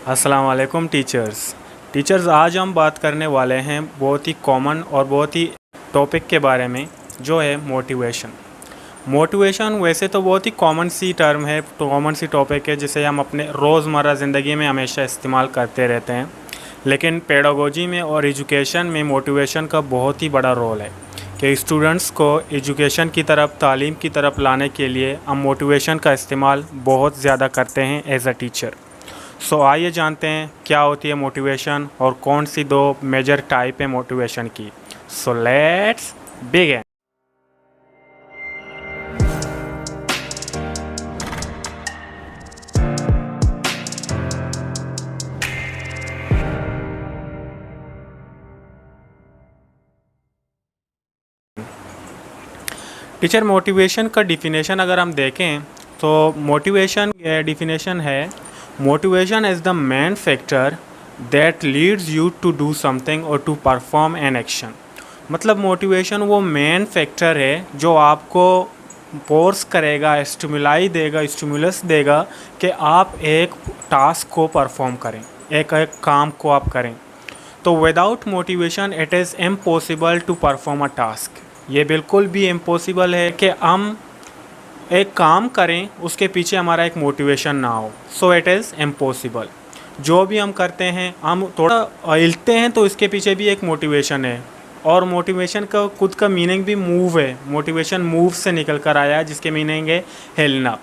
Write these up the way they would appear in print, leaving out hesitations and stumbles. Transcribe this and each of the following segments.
अस्सलाम वालेकुम टीचर्स, आज हम बात करने वाले हैं बहुत ही कॉमन और बहुत ही टॉपिक के बारे में, जो है मोटिवेशन। वैसे तो बहुत ही कॉमन सी टर्म है, कॉमन सी टॉपिक है जिसे हम अपने रोज़मर्रा ज़िंदगी में हमेशा इस्तेमाल करते रहते हैं। लेकिन पेडागोजी में और एजुकेशन में मोटिवेशन का बहुत ही बड़ा रोल है कि स्टूडेंट्स को एजुकेशन की तरफ, तालीम की तरफ लाने के लिए हम मोटिवेशन का इस्तेमाल बहुत ज़्यादा करते हैं एज अ टीचर। सो आइए जानते हैं क्या होती है मोटिवेशन और कौन सी दो मेजर टाइप है मोटिवेशन की। So let's begin. Teacher, motivation का डिफिनेशन अगर हम देखें तो मोटिवेशन डिफिनेशन है, motivation is the main factor that leads you to do something और टू परफॉर्म एन एक्शन। मतलब मोटिवेशन वो मेन फैक्टर है जो आपको फोर्स करेगा, स्टिमुलाई देगा, स्टिमुलस देगा कि आप एक टास्क को परफॉर्म करें, एक काम को आप करें। तो without motivation it is impossible to perform a task. ये बिल्कुल भी इम्पॉसिबल है कि हम एक काम करें उसके पीछे हमारा एक मोटिवेशन ना हो। So it is impossible. जो भी हम करते हैं, हम थोड़ा हिलते हैं तो इसके पीछे भी एक मोटिवेशन है। और मोटिवेशन का खुद का मीनिंग भी मूव है। मोटिवेशन मूव से निकल कर आया है, जिसके मीनिंग है हिलना।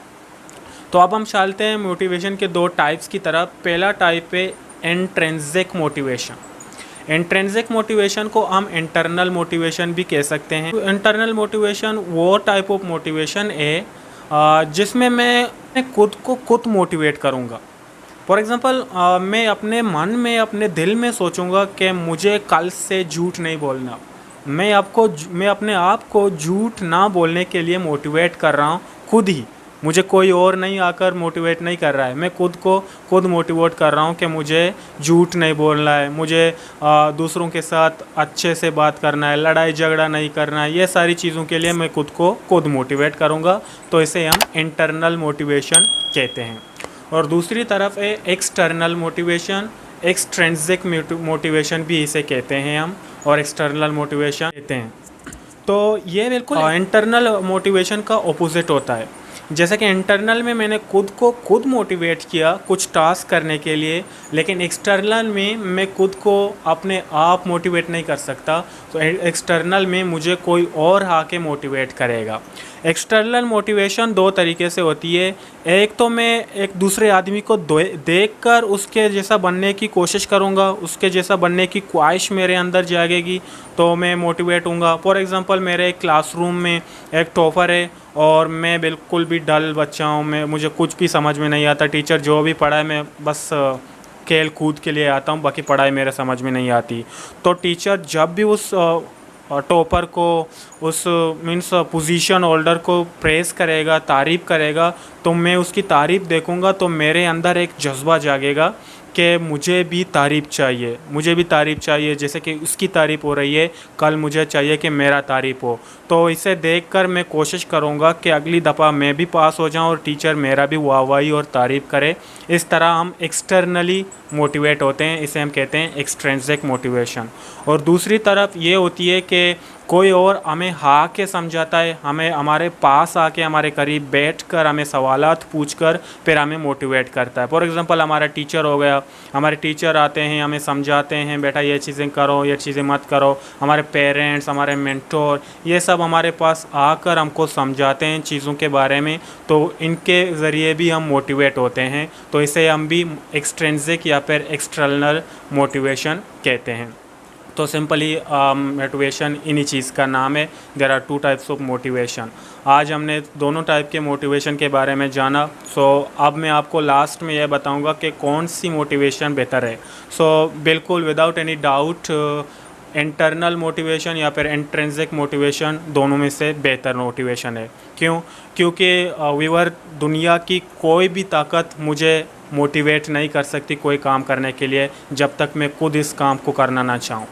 तो अब हम चलते हैं मोटिवेशन के दो टाइप्स की तरफ। पहला टाइप है इंट्रिंसिक मोटिवेशन। इंट्रिंसिक मोटिवेशन को हम इंटरनल मोटिवेशन भी कह सकते हैं। इंटरनल मोटिवेशन वो टाइप ऑफ मोटिवेशन है जिसमें मैं खुद को खुद मोटिवेट करूँगा। फॉर एग्ज़ाम्पल, मैं अपने मन में, अपने दिल में सोचूंगा कि मुझे कल से झूठ नहीं बोलना। मैं अपने आप को झूठ ना बोलने के लिए मोटिवेट कर रहा हूँ खुद ही। मुझे कोई और नहीं आकर मोटिवेट नहीं कर रहा है, मैं खुद को खुद मोटिवेट कर रहा हूँ कि मुझे झूठ नहीं बोलना है, मुझे दूसरों के साथ अच्छे से बात करना है, लड़ाई झगड़ा नहीं करना है। ये सारी चीज़ों के लिए मैं खुद को खुद मोटिवेट करूँगा। तो इसे हम इंटरनल मोटिवेशन कहते हैं। और दूसरी तरफ है एक्सटर्नल मोटिवेशन। एक्सट्रिंसिक मोटिवेशन भी इसे कहते हैं हम, और एक्सटर्नल मोटिवेशन कहते हैं। तो ये बिल्कुल इंटरनल मोटिवेशन का ऑपोजिट होता है। जैसे कि इंटरनल में मैंने खुद को खुद मोटिवेट किया कुछ टास्क करने के लिए, लेकिन एक्सटर्नल में मैं खुद को अपने आप मोटिवेट नहीं कर सकता। तो एक्सटर्नल में मुझे कोई और आके मोटिवेट करेगा। एक्सटर्नल मोटिवेशन दो तरीके से होती है। एक तो मैं एक दूसरे आदमी को देखकर उसके जैसा बनने की कोशिश करूँगा, उसके जैसा बनने की ख्वाहिश मेरे अंदर जागेगी तो मैं मोटिवेट हूँगा। फॉर एग्ज़ाम्पल, मेरे क्लासरूम में एक टॉपर है और मैं बिल्कुल भी डल बच्चा हूँ, मुझे कुछ भी समझ में नहीं आता। टीचर जो भी पढ़ाए मैं बस खेल कूद के लिए आता हूँ, बाकी पढ़ाई मेरे समझ में नहीं आती। तो टीचर जब भी उस टॉपर को, उस मीन्स पोजीशन होल्डर को प्रेस करेगा, तारीफ़ करेगा, तो मैं उसकी तारीफ़ देखूँगा तो मेरे अंदर एक जज्बा जागेगा कि मुझे भी तारीफ़ चाहिए, मुझे भी तारीफ़ चाहिए। जैसे कि उसकी तारीफ़ हो रही है, कल मुझे चाहिए कि मेरा तारीफ़ हो। तो इसे देखकर मैं कोशिश करूँगा कि अगली दफ़ा मैं भी पास हो जाऊँ और टीचर मेरा भी वाहवाही और तारीफ़ करे। इस तरह हम एक्सटर्नली मोटिवेट होते हैं। इसे हम कहते हैं एक्सट्रिंसिक मोटिवेशन। और दूसरी तरफ ये होती है कि कोई और हमें के समझाता है, हमें हमारे पास आके हमारे करीब बैठकर हमें सवालात पूछकर फिर हमें मोटिवेट करता है। फॉर एग्ज़ाम्पल, हमारा टीचर हो गया, हमारे टीचर आते हैं, हमें समझाते हैं, बेटा ये चीज़ें करो, ये चीज़ें मत करो। हमारे पेरेंट्स, हमारे मेंटोर, ये सब हमारे पास आकर हमको समझाते हैं चीज़ों के बारे में। तो इनके ज़रिए भी हम मोटिवेट होते हैं। तो इसे हम भी एक्सट्रिंसिक या फिर एक्सटर्नल मोटिवेशन कहते हैं। तो सिंपली मोटिवेशन इन्हीं चीज़ का नाम है। There are two types of motivation. आज हमने दोनों टाइप के मोटिवेशन के बारे में जाना। सो अब मैं आपको लास्ट में यह बताऊंगा कि कौन सी मोटिवेशन बेहतर है। सो बिल्कुल without any doubt internal motivation या फिर इंट्रिंसिक मोटिवेशन दोनों में से बेहतर मोटिवेशन है। क्यों? क्योंकि व्यूअर, दुनिया की कोई भी ताकत मुझे मोटिवेट नहीं कर सकती कोई काम करने के लिए जब तक मैं खुद इस काम को करना ना चाहूँ।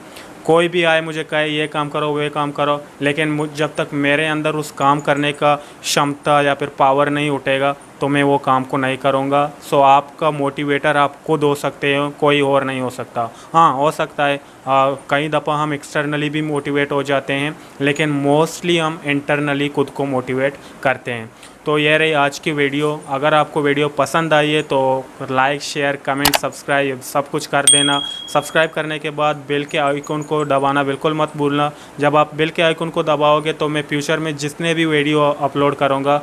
कोई भी आए मुझे कहे ये काम करो, वे काम करो, लेकिन जब तक मेरे अंदर उस काम करने का क्षमता या फिर पावर नहीं उठेगा तो मैं वो काम को नहीं करूँगा। सो आपका मोटिवेटर आप खुद हो सकते हो, कोई और नहीं हो सकता। हाँ, हो सकता है कई दफ़ा हम एक्सटर्नली भी मोटिवेट हो जाते हैं, लेकिन मोस्टली हम इंटरनली खुद को मोटिवेट करते हैं। तो ये रही आज की वीडियो। अगर आपको वीडियो पसंद आई है तो लाइक, शेयर, कमेंट, सब्सक्राइब सब कुछ कर देना। सब्सक्राइब करने के बाद बेल के आइकन को दबाना बिल्कुल मत भूलना। जब आप बेल के आइकन को दबाओगे तो मैं फ्यूचर में जितने भी वीडियो अपलोड करूँगा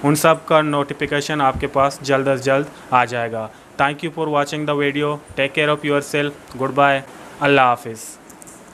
उन सब का नोटिफिकेशन आपके पास जल्द से जल्द आ जाएगा। Thank you for watching the video. Take care of yourself. Goodbye. अल्लाह हाफिज़।